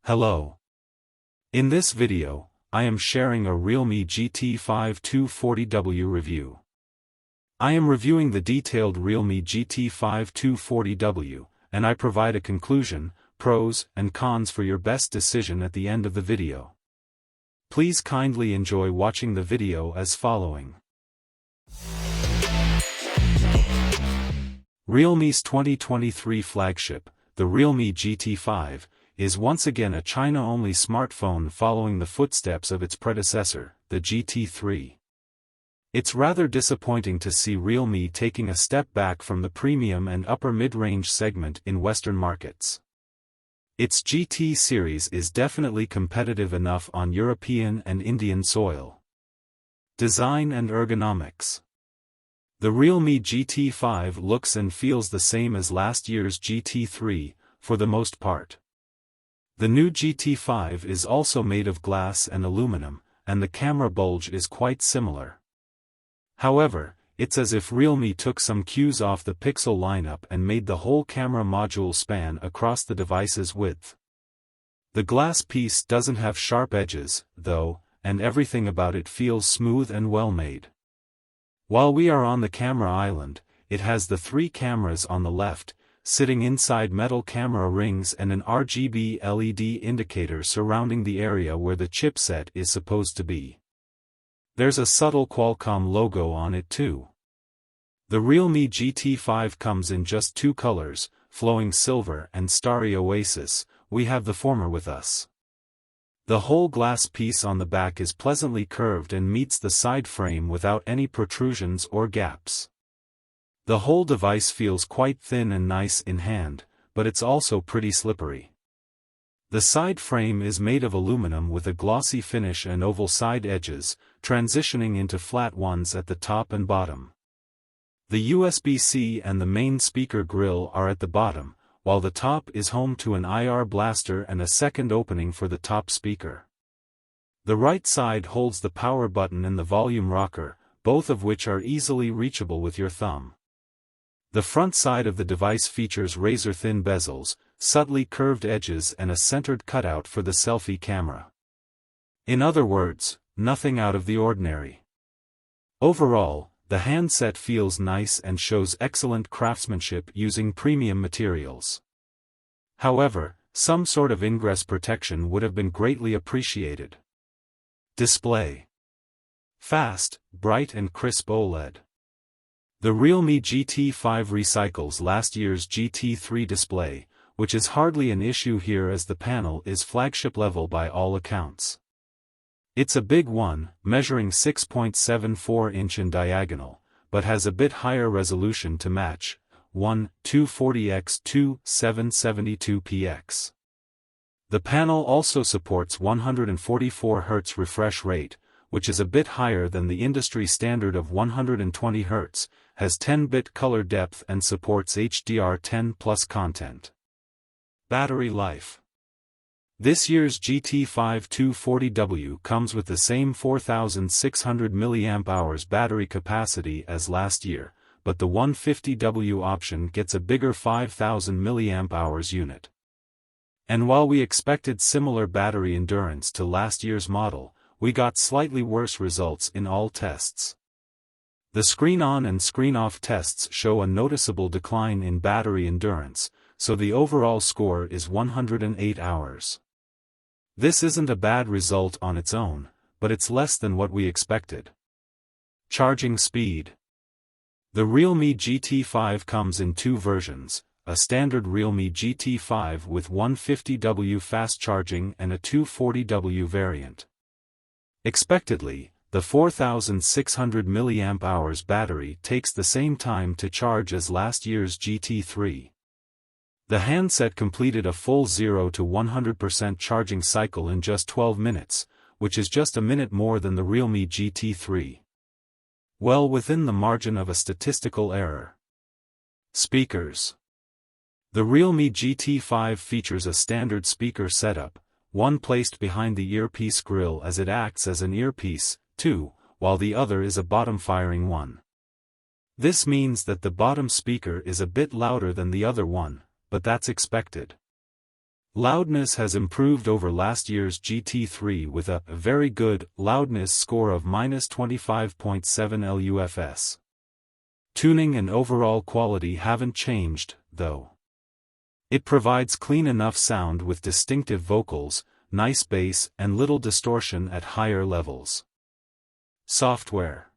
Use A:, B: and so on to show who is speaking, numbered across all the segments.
A: Hello. In this video, I am sharing a Realme GT5 240W review. I am reviewing the detailed Realme GT5 240W, and I provide a conclusion, pros and cons for your best decision at the end of the video. Please kindly enjoy watching the video as following. Realme's 2023 flagship, the Realme GT5, is once again a China-only smartphone following the footsteps of its predecessor, the GT3. It's rather disappointing to see Realme taking a step back from the premium and upper mid-range segment in Western markets. Its GT series is definitely competitive enough on European and Indian soil. Design and ergonomics. The Realme GT5 looks and feels the same as last year's GT3, for the most part. The new GT5 is also made of glass and aluminum, and the camera bulge is quite similar. However, it's as if Realme took some cues off the Pixel lineup and made the whole camera module span across the device's width. The glass piece doesn't have sharp edges, though, and everything about it feels smooth and well made. While we are on the camera island, it has the three cameras on the left, sitting inside metal camera rings and an RGB LED indicator surrounding the area where the chipset is supposed to be. There's a subtle Qualcomm logo on it too. The Realme GT5 comes in just two colors, flowing silver and starry oasis. We have the former with us. The whole glass piece on the back is pleasantly curved and meets the side frame without any protrusions or gaps. The whole device feels quite thin and nice in hand, but it's also pretty slippery. The side frame is made of aluminum with a glossy finish and oval side edges, transitioning into flat ones at the top and bottom. The USB-C and the main speaker grille are at the bottom, while the top is home to an IR blaster and a second opening for the top speaker. The right side holds the power button and the volume rocker, both of which are easily reachable with your thumb. The front side of the device features razor-thin bezels, subtly curved edges and a centered cutout for the selfie camera. In other words, nothing out of the ordinary. Overall, the handset feels nice and shows excellent craftsmanship using premium materials. However, some sort of ingress protection would have been greatly appreciated. Display. Fast, bright and crisp OLED. The Realme GT5 recycles last year's GT3 display, which is hardly an issue here as the panel is flagship level by all accounts. It's a big one, measuring 6.74 inch in diagonal, but has a bit higher resolution to match, 240x 772px. The panel also supports 144 Hz refresh rate, which is a bit higher than the industry standard of 120 Hz, has 10-bit color depth and supports HDR10+ content. Battery life. This year's GT5 240W comes with the same 4,600 mAh battery capacity as last year, but the 150W option gets a bigger 5,000 mAh unit. And while we expected similar battery endurance to last year's model, we got slightly worse results in all tests. The screen-on and screen-off tests show a noticeable decline in battery endurance, so the overall score is 108 hours. This isn't a bad result on its own, but it's less than what we expected. Charging speed. The Realme GT5 comes in two versions, a standard Realme GT5 with 150W fast charging and a 240W variant. Expectedly, the 4,600 mAh battery takes the same time to charge as last year's GT3. The handset completed a full 0 to 100% charging cycle in just 12 minutes, which is just a minute more than the Realme GT3. Well within the margin of a statistical error. Speakers. The Realme GT5 features a standard speaker setup, one placed behind the earpiece grill as it acts as an earpiece, too, while the other is a bottom-firing one. This means that the bottom speaker is a bit louder than the other one, but that's expected. Loudness has improved over last year's GT3 with a very good loudness score of -25.7 LUFS. Tuning and overall quality haven't changed, though. It provides clean enough sound with distinctive vocals, nice bass and little distortion at higher levels. Software.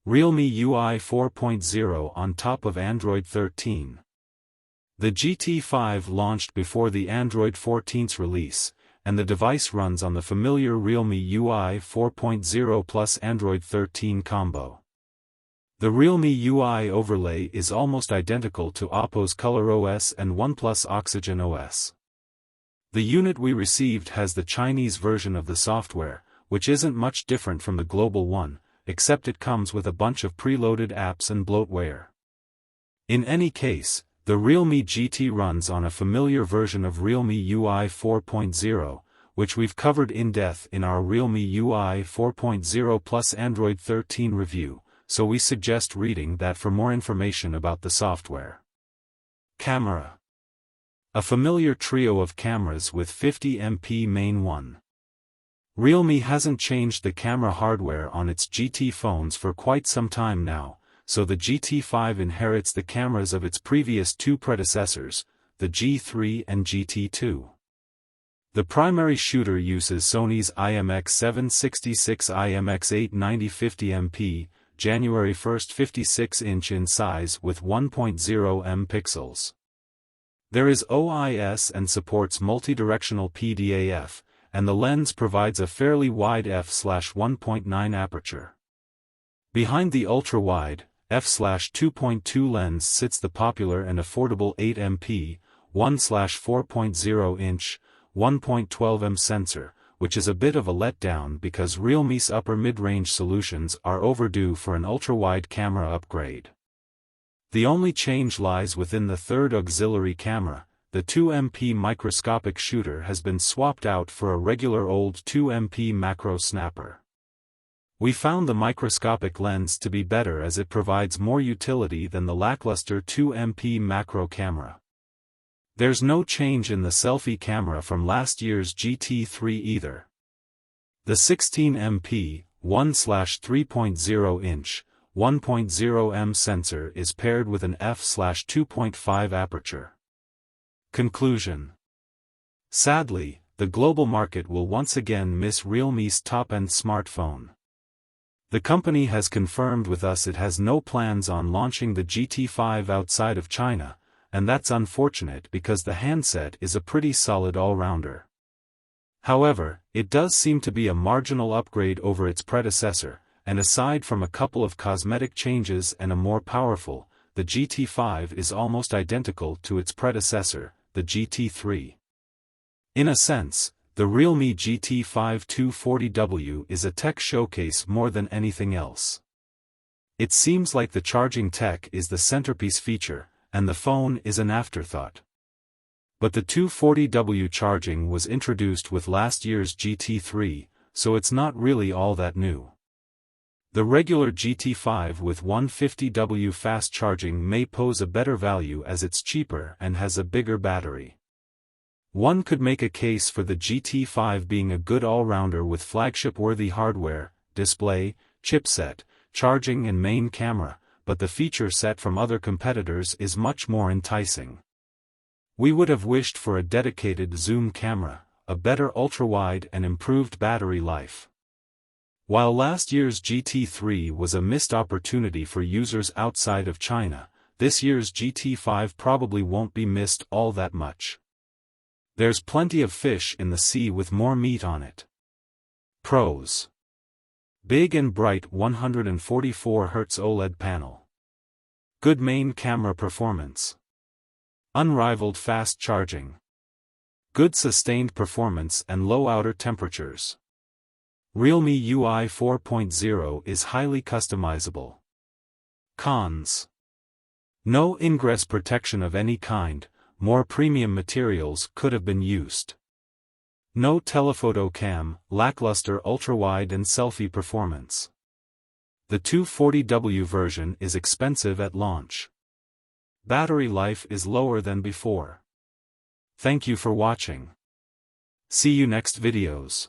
A: Realme UI 4.0 on top of Android 13. The GT5 launched before the Android 14's release, and the device runs on the familiar Realme UI 4.0 plus Android 13 combo. The Realme UI overlay is almost identical to OPPO's ColorOS and OnePlus OxygenOS. The unit we received has the Chinese version of the software, which isn't much different from the global one, except it comes with a bunch of preloaded apps and bloatware. In any case, the Realme GT runs on a familiar version of Realme UI 4.0, which we've covered in depth in our Realme UI 4.0 plus Android 13 review, so we suggest reading that for more information about the software. Camera. A familiar trio of cameras with 50MP main one. Realme hasn't changed the camera hardware on its GT phones for quite some time now, so the GT5 inherits the cameras of its previous two predecessors, the G3 and GT2. The primary shooter uses Sony's IMX766 IMX890 50MP, January 1, 56" in size with 1.0 m pixels. There is OIS and supports multidirectional PDAF, and the lens provides a fairly wide f/1.9 aperture. Behind the ultra-wide, f/2.2 lens sits the popular and affordable 8MP, 1/4.0" 1.12 sensor, which is a bit of a letdown because Realme's upper mid-range solutions are overdue for an ultra-wide camera upgrade. The only change lies within the third auxiliary camera. The 2MP microscopic shooter has been swapped out for a regular old 2MP macro snapper. We found the microscopic lens to be better as it provides more utility than the lackluster 2MP macro camera. There's no change in the selfie camera from last year's GT3 either. The 16MP, 1/3.0" 1.0 m sensor is paired with an f/2.5 aperture. Conclusion. Sadly, the global market will once again miss Realme's top-end smartphone. The company has confirmed with us it has no plans on launching the GT5 outside of China, and that's unfortunate because the handset is a pretty solid all-rounder. However, it does seem to be a marginal upgrade over its predecessor, and aside from a couple of cosmetic changes and a more powerful, the GT5 is almost identical to its predecessor, the GT3. In a sense, the Realme GT5 240W is a tech showcase more than anything else. It seems like the charging tech is the centerpiece feature, and the phone is an afterthought. But the 240W charging was introduced with last year's GT3, so it's not really all that new. The regular GT5 with 150W fast charging may pose a better value as it's cheaper and has a bigger battery. One could make a case for the GT5 being a good all-rounder with flagship-worthy hardware, display, chipset, charging and main camera, but the feature set from other competitors is much more enticing. We would have wished for a dedicated zoom camera, a better ultra-wide and improved battery life. While last year's GT3 was a missed opportunity for users outside of China, this year's GT5 probably won't be missed all that much. There's plenty of fish in the sea with more meat on it. Pros. Big and bright 144Hz OLED panel. Good main camera performance. Unrivaled fast charging. Good sustained performance and low outer temperatures. Realme UI 4.0 is highly customizable. Cons. No ingress protection of any kind. More premium materials could have been used. No telephoto cam, lackluster ultra-wide and selfie performance. The 240W version is expensive at launch. Battery life is lower than before. Thank you for watching. See you next videos.